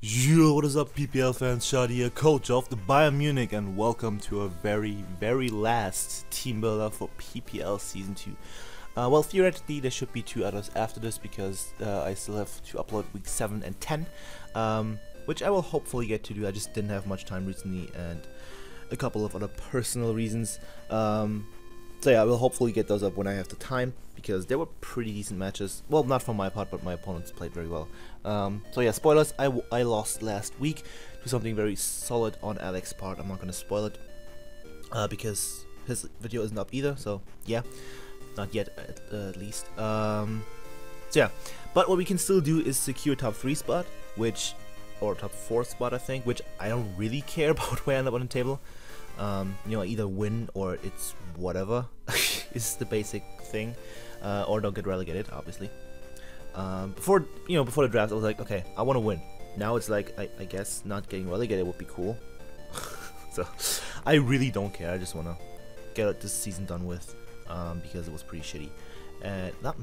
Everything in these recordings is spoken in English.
Yo, what is up, PPL fans? Shoutout here, coach of the Bayern Munich, and welcome to a very last team builder for PPL Season 2. Well, theoretically, there should be 2 others after this because I still have to upload week 7 and 10, which I will hopefully get to do. I just didn't have much time recently and a couple of other personal reasons. So yeah, I will hopefully get those up when I have the time, because they were pretty decent matches. Well, not from my part, but my opponents played very well. So yeah, spoilers, I lost last week to something very solid on Alex's part. I'm not going to spoil it, because his video isn't up either, so yeah, not yet at least. So yeah, but what we can still do is secure top 3 spot, or top 4 spot I think, which I don't really care about where I end up on the table. You know, either win or it's whatever is the basic thing, or don't get relegated, obviously. Before the draft, I was like, okay, I want to win. Now it's like, I guess not getting relegated would be cool. So I really don't care. I just want to get this season done with, because it was pretty shitty. And I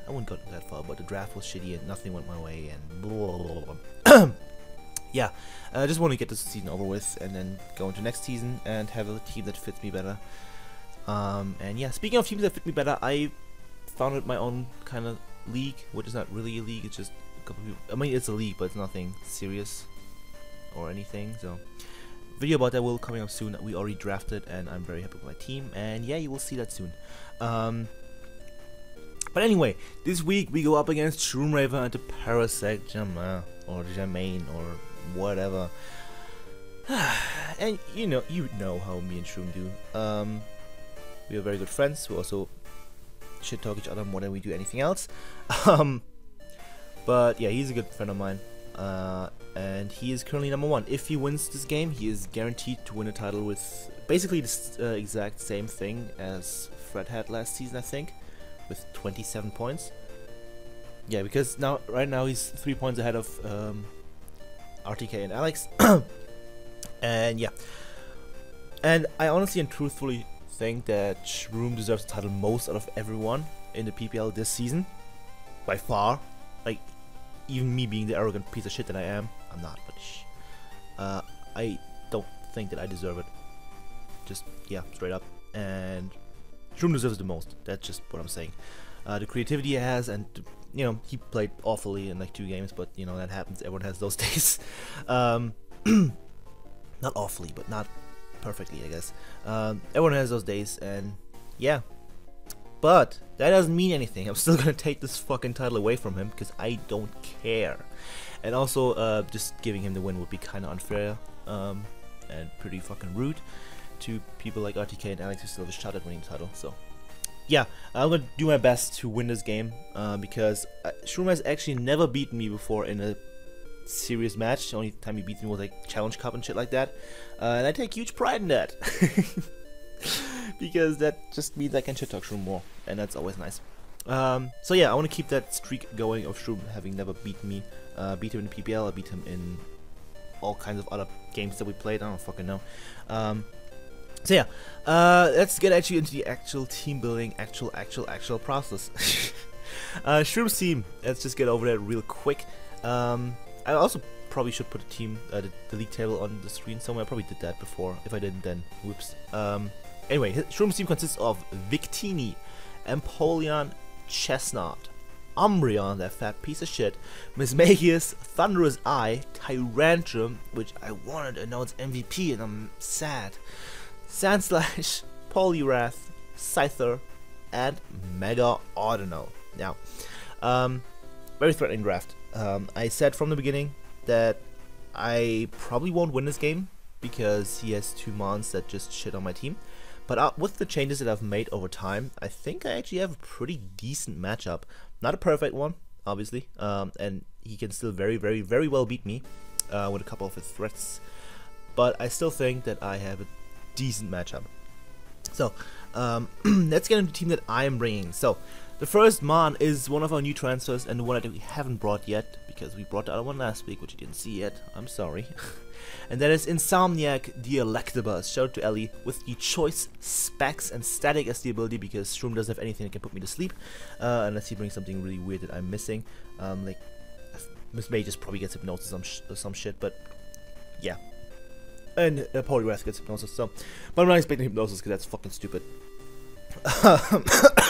wouldn't go that far, but the draft was shitty and nothing went my way and blah, blah, blah, blah. Yeah, I just want to get this season over with and then go into next season and have a team that fits me better. And yeah, speaking of teams that fit me better, I founded my own kind of league, which is not really a league, it's just a couple people. I mean, it's a league, but it's nothing serious or anything. So, video about that will coming up soon. We already drafted, and I'm very happy with my team. And yeah, you will see that soon. But anyway, this week we go up against Shroomraver and the Parasect Germain or Germain or whatever. And you know how me and Shroom do. We are very good friends. We also shit talk each other more than we do anything else. But yeah, he's a good friend of mine, and he is currently number 1. If he wins this game, he is guaranteed to win a title with basically the exact same thing as Fred had last season, I think, with 27 points. Yeah, because right now he's 3 points ahead of RTK and Alex. And yeah, and I honestly and truthfully think that Shroom deserves the title most out of everyone in the PPL this season, by far. Like, even me being the arrogant piece of shit that I am, I'm not, but I don't think that I deserve it. Just, yeah, straight up. And Shroom deserves it the most. That's just what I'm saying. The creativity he has, and you know, he played awfully in like 2 games, but you know, that happens. Everyone has those days. Not awfully, but not perfectly, I guess. Everyone has those days, and yeah. But that doesn't mean anything. I'm still gonna take this fucking title away from him because I don't care. And also, just giving him the win would be kind of unfair, and pretty fucking rude to people like RTK and Alex who still have a shot at winning the title. So yeah, I'm gonna do my best to win this game, because Shroom has actually never beaten me before in a serious match. The only time he beat me was like Challenge Cup and shit like that, and I take huge pride in that. Because that just means I can shit talk Shroom more, and that's always nice. So yeah, I want to keep that streak going of Shroom having never beaten me. Beat him in the PPL, I beat him in all kinds of other games that we played, I don't fucking know. So yeah, let's get actually into the actual team building, actual process. Shroom's team, let's just get over that real quick. I also probably should put a team, the league table on the screen somewhere. I probably did that before. If I didn't, then whoops. Anyway, Shroom's team consists of Victini, Empoleon, Chestnut, Umbreon, that fat piece of shit, Mismagius, Thunderous Eye, Tyrantrum, which I wanted to announce MVP and I'm sad, Sandslash, Poliwrath, Scyther, and Mega Audino. Now, very threatening draft. I said from the beginning that I probably won't win this game because he has 2 mons that just shit on my team. But with the changes that I've made over time, I think I actually have a pretty decent matchup. Not a perfect one, obviously, and he can still very well beat me with a couple of his threats. But I still think that I have a decent matchup. So, let's get into the team that I'm bringing. So, the first mon is one of our new transfers and the one that we haven't brought yet, because we brought the other one last week, which you didn't see yet. I'm sorry. And that is Insomniac the Electabuzz. Shout out to Ellie with the choice specs and static as the ability, because Shroom doesn't have anything that can put me to sleep, unless he brings something really weird that I'm missing. Like Miss May just probably gets hypnosis or some shit, but yeah. And Poliwrath gets hypnosis, so. But I'm not expecting hypnosis because that's fucking stupid.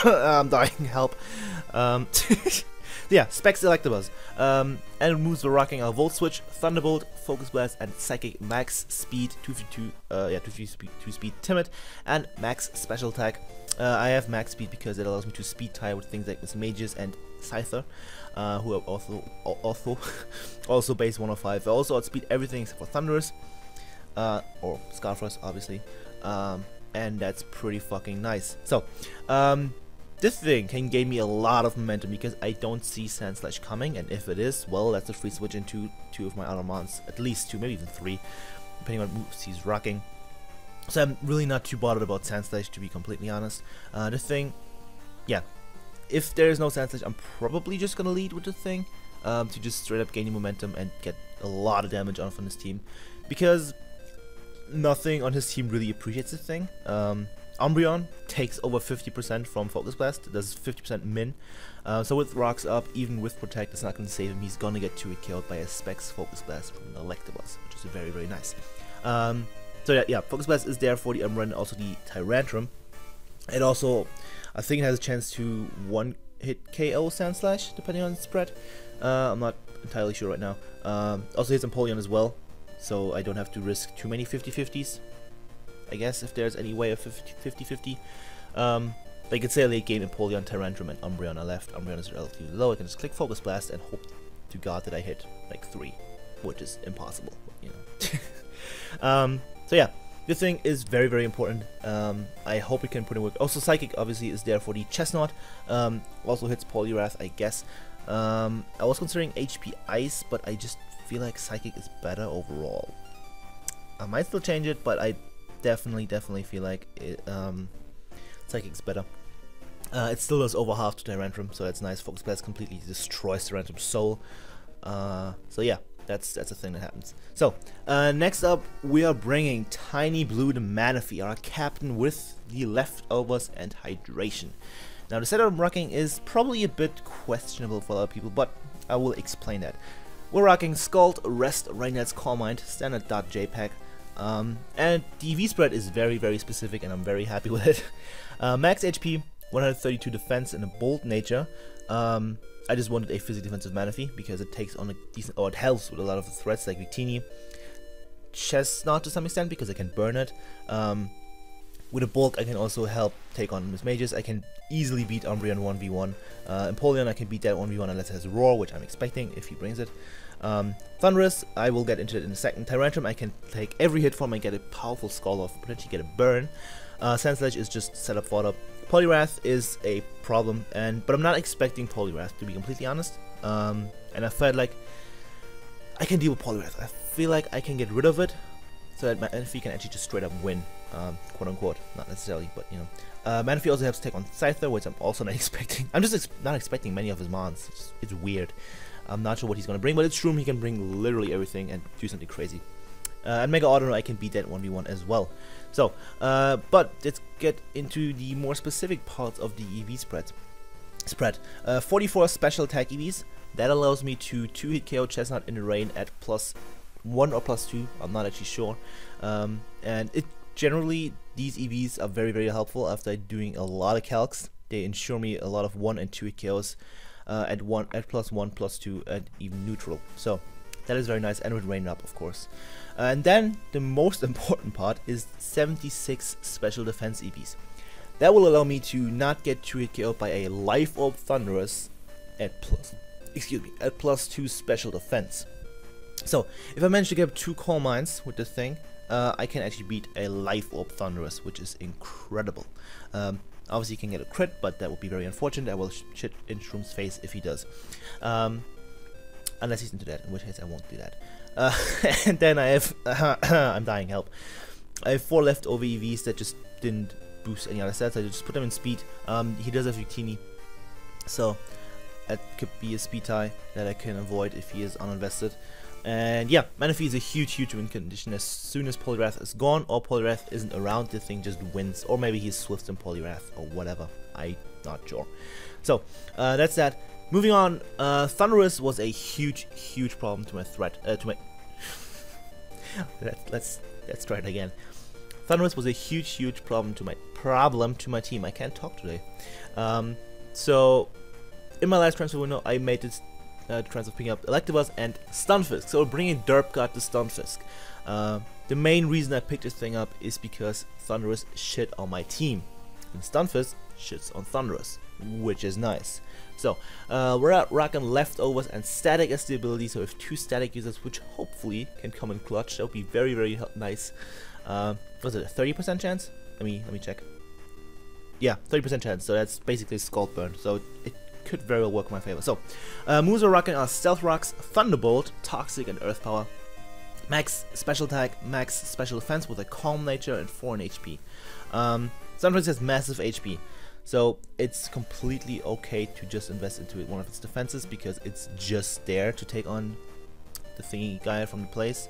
I'm dying, help. Yeah, specs selectables. And it removes the rocking Volt Switch, Thunderbolt, Focus Blast, and Psychic Max Speed, 2 speed Timid, and Max Special Attack. I have Max Speed because it allows me to speed tie with things like Miss Mages and Scyther, who are also base 105. I also outspeed everything except for Thunderous, or Scarfrost, obviously. And that's pretty fucking nice. So, this thing can gain me a lot of momentum because I don't see Sand Slash coming, and if it is, well, that's a free switch into 2 of my other mons, at least 2, maybe even 3, depending on what moves he's rocking. So I'm really not too bothered about Sand Slash, to be completely honest. This thing, yeah, if there is no Sand Slash, I'm probably just gonna lead with the thing to just straight up gain momentum and get a lot of damage on from this team, because nothing on his team really appreciates the thing. Umbreon takes over 50% from Focus Blast, does 50% min. So with rocks up, even with Protect, it's not going to save him. He's going to get 2-hit KO'd by a Specs Focus Blast from the Electabuzz, which is very, very nice. So yeah, Focus Blast is there for the Umbreon and also the Tyrantrum. It also, I think it has a chance to 1-hit KO Sand Slash, depending on the spread. I'm not entirely sure right now. Also hits Empoleon as well, so I don't have to risk too many 50-50s. I guess if there's any way of 50-50. Like I say late game, Empoleon, Tyrantrum, and Umbreon are left. Umbreon is relatively low. I can just click Focus Blast and hope to God that I hit like 3, which is impossible, you know. So yeah, this thing is very, very important. I hope we can put it work. Also, Psychic obviously is there for the Chestnut. Also hits Poliwrath, I guess. I was considering HP Ice, but I just feel like Psychic is better overall. I might still change it, but I definitely feel like Psychic's better. It still does over half to Tyrantrum, so that's nice. Focus Blast completely destroys Tyrantrum's soul. So yeah, that's a thing that happens. So next up, we are bringing Tiny Blue the Manaphy, our captain with the leftovers and hydration. Now the setup I'm rocking is probably a bit questionable for a lot of people, but I will explain that. We're rocking Scald, Rest, Rainett's Calm Mind, standard .jpg. And the V spread is very, very specific, and I'm very happy with it. Max HP, 132 defense, and a bold nature. I just wanted a physically defensive Manaphy because it takes on a decent, or it helps with a lot of the threats like Victini. Chestnut to some extent because I can burn it. With a bulk, I can also help take on Miss Mages. I can easily beat Umbreon 1v1. Empoleon, I can beat that 1v1 unless it has Roar, which I'm expecting if he brings it. Thunderous, I will get into it in a second. Tyrantrum, I can take every hit from and get a powerful Skull off, potentially get a burn. Sand Slash is just set up for it. Poliwrath is a problem, but I'm not expecting Poliwrath, to be completely honest. And I felt like I can deal with Poliwrath. I feel like I can get rid of it, so that Manaphy can actually just straight up win, quote unquote. Not necessarily, but you know. Manaphy also helps take on Scyther, which I'm also not expecting. I'm just not expecting many of his mons. It's weird. I'm not sure what he's going to bring, but it's Shroom. He can bring literally everything and do something crazy. And Mega Auto, I can beat that 1v1 as well. So, but let's get into the more specific parts of the EV spread. 44 special attack EVs. That allows me to 2-hit KO Chestnut in the rain at +1 or +2. I'm not actually sure. And it generally, these EVs are very, very helpful after doing a lot of calcs. They ensure me a lot of 1 and 2-hit KOs. At +1, +2, and even neutral. So that is very nice, and with rain up, of course. And then the most important part is 76 special defense EVs. That will allow me to not get 2-hit KO'd by a Life Orb Thunderous at +2 special defense. So if I manage to get 2 Calm Minds with this thing, I can actually beat a Life Orb Thunderous, which is incredible. Obviously, he can get a crit, but that would be very unfortunate. I will shit in Shroom's face if he does. Unless he's into that, in which case I won't do that. And then I have... I'm dying, help. I have 4 leftover EVs that just didn't boost any other stats. I just put them in speed. He does have Victini, so that could be a speed tie that I can avoid if he is uninvested. And yeah, Manaphy is a huge win condition. As soon as Poliwrath is gone or Poliwrath isn't around, the thing just wins. Or maybe he's Swift and Poliwrath or whatever. I'm not sure. So, that's that. Moving on, Thunderous was a huge problem to my threat. Let's try it again. Thunderous was a huge problem to my team. I can't talk today. So in my last transfer window, I made this transfer picking up Electivus and Stunfisk. So bringing Derp God to Stunfisk. The main reason I picked this thing up is because Thunderous shit on my team, and Stunfisk shits on Thunderous, which is nice. So we're at rocking Leftovers and Static as the ability. So if 2 static users, which hopefully can come in clutch, that would be very nice. Was it a 30% chance? Let me check. Yeah, 30% chance. So that's basically Scald Burn. So it could very well work in my favor. So moves we're rocking are Stealth Rocks, Thunderbolt, Toxic, and Earth Power. Max special attack, max special defense with a calm nature and 4 in HP. Sometimes has massive HP, so it's completely okay to just invest into one of its defenses because it's just there to take on the thingy guy from the place.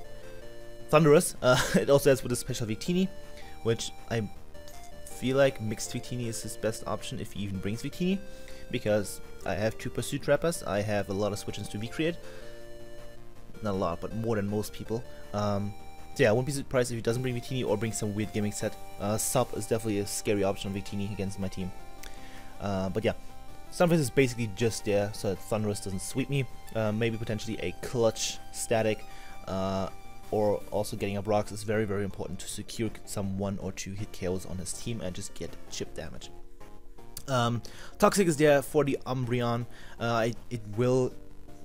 Thunderous, it also has with a special Victini, which I feel like mixed Victini is his best option if he even brings Victini, because I have 2 Pursuit Trappers, I have a lot of switches to V-Create. Not a lot, but more than most people. So yeah, I wouldn't be surprised if he doesn't bring Victini or bring some weird gimmick set. Sub is definitely a scary option on Victini against my team. But yeah, Stunfisk is basically just there so that Thunderous doesn't sweep me. Maybe potentially a clutch static, or also getting up rocks is very important to secure some 1 or 2 hit KOs on his team and just get chip damage. Toxic is there for the Umbreon. It will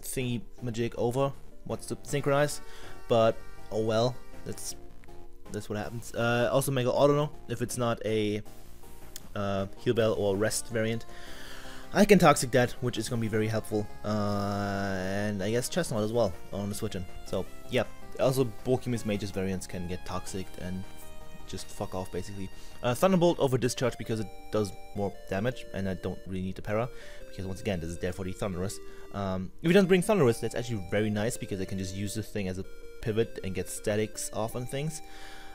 thingy magic over. What's to synchronize, but oh well, that's what happens. Also Mega Autono, if it's not a Heal Bell or Rest variant, I can Toxic that, which is going to be very helpful, and I guess Chestnut as well on the switching. So yeah, also bulky Miss Mages variants can get Toxic and just fuck off basically. Thunderbolt over Discharge because it does more damage, and I don't really need the para, because once again this is there for the Thunderous. If he doesn't bring Thunderous, that's actually very nice because I can just use the thing as a pivot and get statics off on things.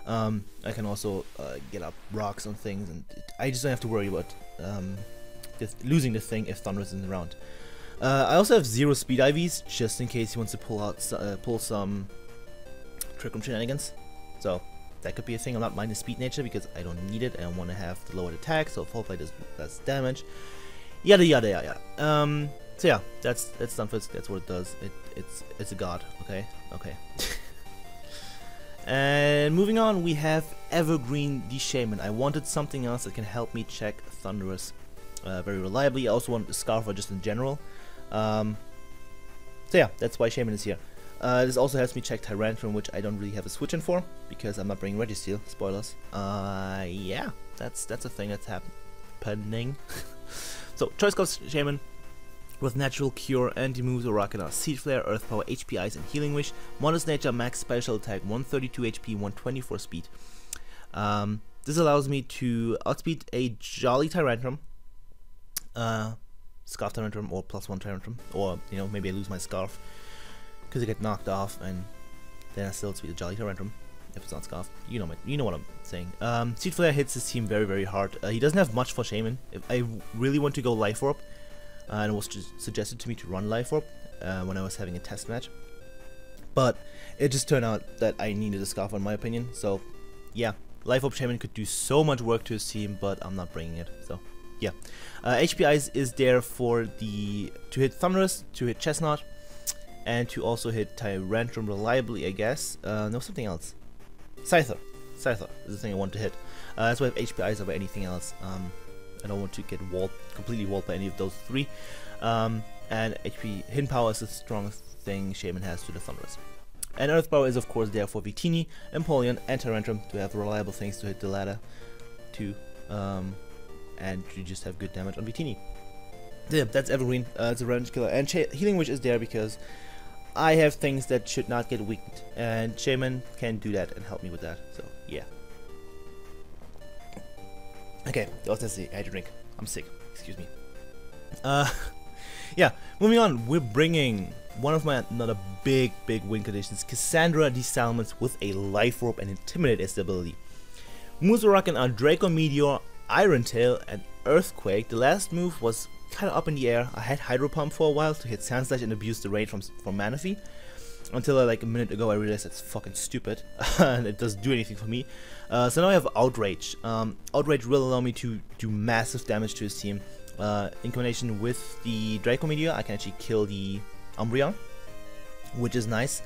I can also get up rocks on things, and I just don't have to worry about losing the thing if Thunderous isn't around. I also have 0 speed IVs just in case he wants to pull some Trick Room shenanigans. So that could be a thing. I'm not minding speed nature because I don't need it. I don't want to have the lowered attack, so hopefully does less damage. Yada. So yeah, that's Stunfisk. That's what it does. It's a god. Okay. And moving on, we have Evergreen the Shaman. I wanted something else that can help me check Thunderous very reliably. I also wanted the Scarfer just in general. So yeah, that's why Shaman is here. This also helps me check Tyrantrum, which I don't really have a switch in for because I'm not bringing Registeel. Spoilers. Yeah, that's a thing that's happening. So choice goes Shaman with Natural Cure, anti-moves or rocking are Seed Flare, Earth Power, HP Ice, and Healing Wish. Modest Nature, max special attack, 132 HP, 124 speed. This allows me to outspeed a Jolly Tyrantrum, Scarf Tyrantrum, or +1 Tyrantrum, or you know, maybe I lose my Scarf because I get knocked off, and then I still outspeed a Jolly Tyrantrum if it's not Scarf. You know what I'm saying. Seed Flare hits his team very hard. He doesn't have much for Shaman. If I really want to go Life Orb, and it was just suggested to me to run Life Orb when I was having a test match, but it just turned out that I needed a Scarf in my opinion. So yeah, Life Orb Shaman could do so much work to his team, but I'm not bringing it. So yeah, HP Ice is there for to hit Thunderous, to hit Chestnut, and to also hit Tyrantrum reliably, I guess. No, something else. Scyther is the thing I want to hit. That's why I have HP Ice over anything else. I don't want to get completely walled by any of those 3. And HP Hidden Power is the strongest thing Shaman has to the Thunderous. And Earth Power is of course there for Victini, Empoleon, and Tyrantrum to have reliable things to hit the ladder too, and to just have good damage on Victini. Yeah, that's Evergreen. It's a range killer, and Healing Wish is there because I have things that should not get weakened, and Shaman can do that and help me with that. So yeah. Okay, that's the I had to drink. I'm sick. Excuse me. Yeah, moving on. We're bringing one of my another big win conditions, Cassandra the Salamence with a Life Orb and Intimidate as the ability. Moves we're rocking are Draco Meteor, Iron Tail, and Earthquake. The last move was kind of up in the air. I had Hydro Pump for a while to hit Sand Slash and abuse the raid from Manaphy. Until like a minute ago I realized that's fucking stupid and it doesn't do anything for me. So now I have Outrage. Outrage will allow me to do massive damage to his team. In combination with the Draco Meteor, I can actually kill the Umbreon, which is nice.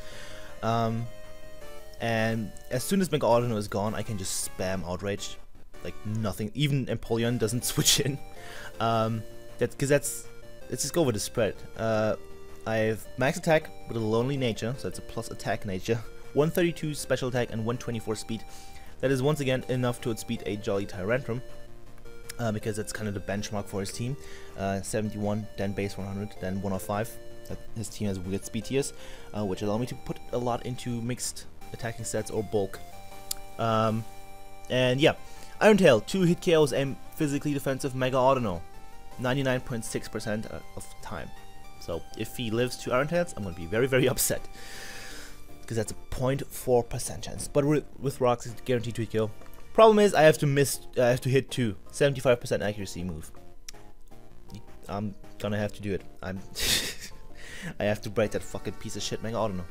And as soon as Mega Autono is gone, I can just spam Outrage like nothing. Even Empoleon doesn't switch in. Let's just go with the spread. I have max attack with a lonely nature, so it's a plus attack nature, 132 special attack and 124 speed. That is once again enough to outspeed a Jolly Tyrantrum, because that's kind of the benchmark for his team. 71, then base 100, then 105. His team has weird speed tiers, which allow me to put a lot into mixed attacking sets or bulk. And yeah, Iron Tail, 2 hit KOs and physically defensive Mega Autono, 99.6% of time. So if he lives 2 Iron Tails, I'm going to be very, very upset, because that's a 0.4% chance. But with rocks, it's guaranteed to hit kill. Problem is, I have to hit 2, 75% accuracy move. I'm gonna have to do it. I have to break that fucking piece of shit Mega Autono.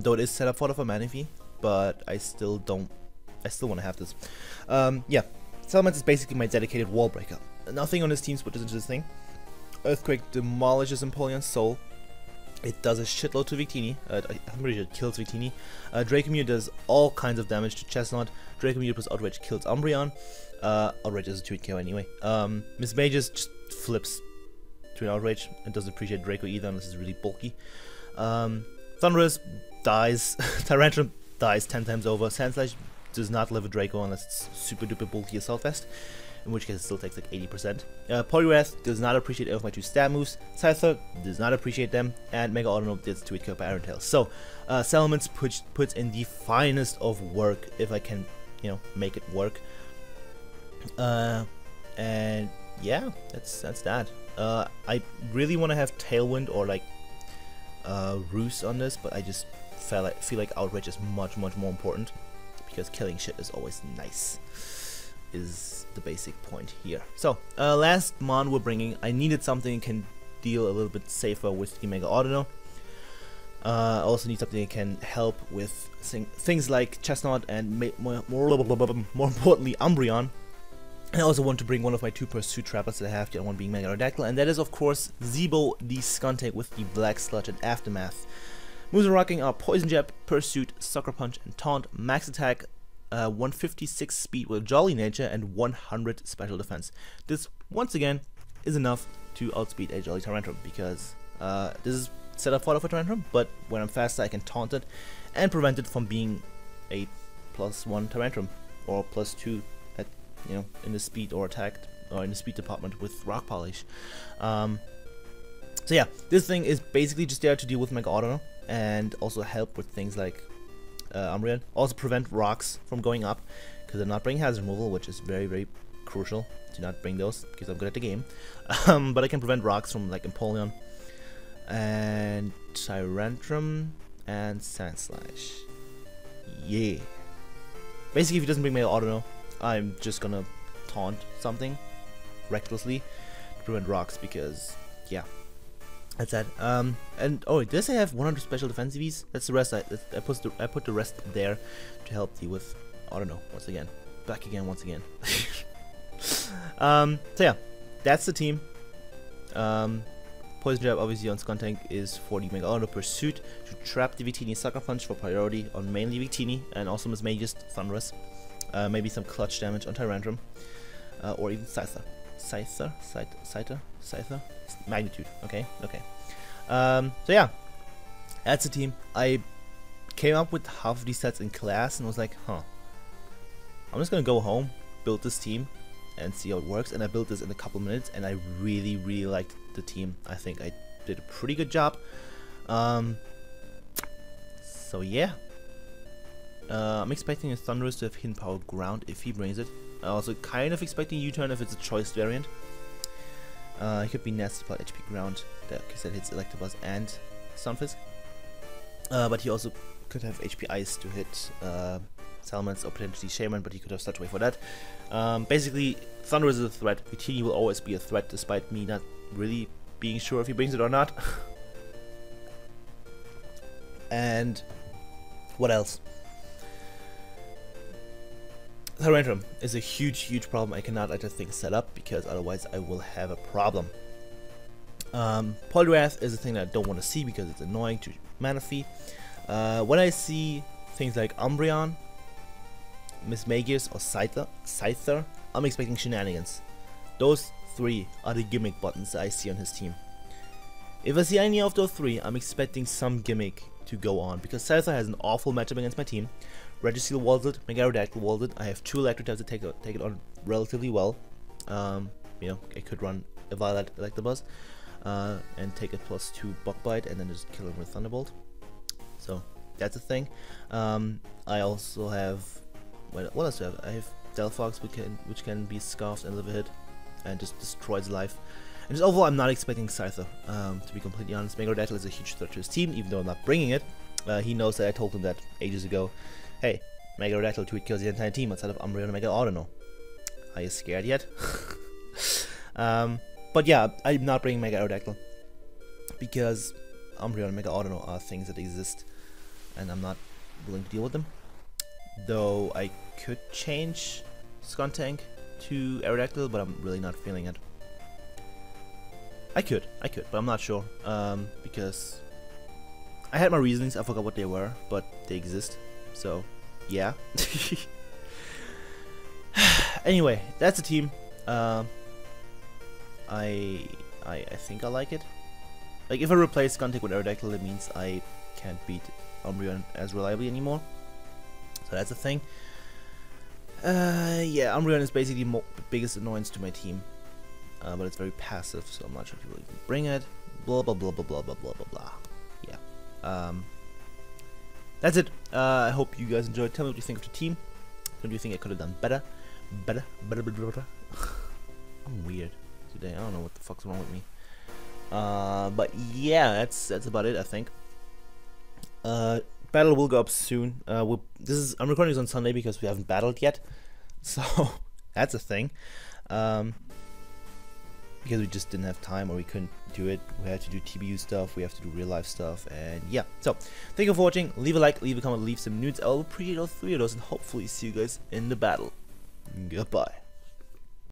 Though it is set up for the Manaphy, but I still want to have this. Yeah, Salamence is basically my dedicated wall breaker. Nothing on his team switches into this thing. Earthquake demolishes Empoleon's soul. It does a shitload to Victini. I'm pretty sure it kills Victini. Dracomew does all kinds of damage to Chestnut. Dracomew plus Outrage kills Umbreon. Outrage is a 2-hit KO anyway. Miss Mages just flips to an Outrage and doesn't appreciate Draco either unless it's really bulky. Thunderous dies. Tyrantrum dies 10 times over. Sandslash does not live a Draco unless it's super duper bulky Assault Vest, in which case it still takes like 80%. Poliwrath does not appreciate any of my 2 stab moves. Scyther does not appreciate them, and Mega Autono gets 2-hit KO by Iron Tail. So, Salamence puts in the finest of work, if I can, make it work. And yeah, that's that. I really want to have Tailwind or like Roost on this, but I just feel like Outrage is much more important, because killing shit is always nice. Is the basic point here. So, last mon we're bringing, I needed something that can deal a little bit safer with the Mega Autono. I also need something that can help with things like Chestnut and more importantly Umbreon. I also want to bring one of my 2 Pursuit Trappers that I have, the other one being Mega Aerodactyl, and that is of course Zebo the Skuntank with the Black Sludge and Aftermath. Moves and rocking are Poison Jab, Pursuit, Sucker Punch, and Taunt. Max attack, 156 speed with Jolly Nature, and 100 special defense. This, once again, is enough to outspeed a Jolly Tyrantrum, because this is set up for Tyrantrum, but when I'm faster I can taunt it and prevent it from being a +1 Tyrantrum, or +2 at, in the speed or attack, or in the speed department with Rock Polish. So yeah, this thing is basically just there to deal with Mega Autono, and also help with things like Umbreon. Also prevent rocks from going up, because I'm not bringing hazard removal, which is very, very crucial to not bring those, because I'm good at the game. But I can prevent rocks from like Empoleon and Tyrantrum and Sandslash. Yeah. Basically, if he doesn't bring Mega Autono, I'm just gonna taunt something recklessly to prevent rocks, because yeah. That's that. And oh, does I have 100 special defense EVs? That's the rest. I put the rest there to help deal with. I don't know. Once again, back again. Once again. So yeah, that's the team. Poison Jab obviously on Skuntank is for the Mega Autono Pursuit to trap the Victini Sucker Punch for priority on mainly Victini, and also Miss Magus Thunderous. Maybe some clutch damage on Tyrantrum, or even Scyther. Scyther? Magnitude, okay. So yeah, that's the team. I came up with half of these sets in class and was like, I'm just gonna go home, build this team, and see how it works. And I built this in a couple minutes, and I really, really liked the team. I think I did a pretty good job. So yeah. I'm expecting a Thunderous to have hidden power ground if he brings it. I'm also kind of expecting U-turn if it's a choice variant. It could be Nasty Plot HP ground, because that hits Electabuzz and Stunfisk. But he also could have HP Ice to hit Salmons or potentially Shaman, but he could have stepped away for that. Basically, Thunder is a threat. Utini will always be a threat, despite me not really being sure if he brings it or not. And what else? Tyrantrum is a huge problem. I cannot let the thing set up because otherwise I will have a problem. Polywrath is a thing that I don't want to see because it's annoying to mana fee. When I see things like Umbreon, Mismagius or Scyther, I'm expecting shenanigans. Those three are the gimmick buttons that I see on his team. If I see any of those three, I'm expecting some gimmick to go on, because Scyther has an awful matchup against my team. Registeel walls it, Mega Aerodactyl walls it. I have 2 electric types to take it on relatively well. You know, I could run a Violet Electabuzz and take a +2 Bug Bite and then just kill him with Thunderbolt. So that's a thing. I also have, what else do I have? I have Delphox, which can be scarfed and live a hit and just destroys life. And just overall, I'm not expecting Scyther, to be completely honest. Mega Aerodactyl is a huge threat to his team, even though I'm not bringing it. He knows that I told him that ages ago. Hey, Mega Aerodactyl 2 kills the entire team outside of Umbreon and Mega Audino. Are you scared yet? But yeah, I'm not bringing Mega Aerodactyl because Umbreon and Mega Audino are things that exist and I'm not willing to deal with them. Though I could change Skuntank to Aerodactyl, but I'm really not feeling it. I could, but I'm not sure, because I had my reasonings. I forgot what they were, but they exist. So, yeah. Anyway, that's the team. I think I like it. Like, if I replace Skuntank with Aerodactyl, it means I can't beat Umbreon as reliably anymore. So that's the thing. Yeah, Umbreon is basically the biggest annoyance to my team. But it's very passive, so I'm not sure if people even bring it. Blah blah blah blah blah blah blah blah blah. Yeah. That's it. I hope you guys enjoyed. Tell me what you think of the team. What do you think I could have done better? Better. I'm weird today. I don't know what the fuck's wrong with me. But yeah, that's about it, I think. Battle will go up soon. I'm recording this on Sunday because we haven't battled yet, so that's a thing. Because we just didn't have time, or we couldn't do it. We had to do TBU stuff, we have to do real life stuff, and yeah. So, thank you for watching. Leave a like, leave a comment, leave some nudes. I'll appreciate all 3 of those, and hopefully see you guys in the battle. Goodbye.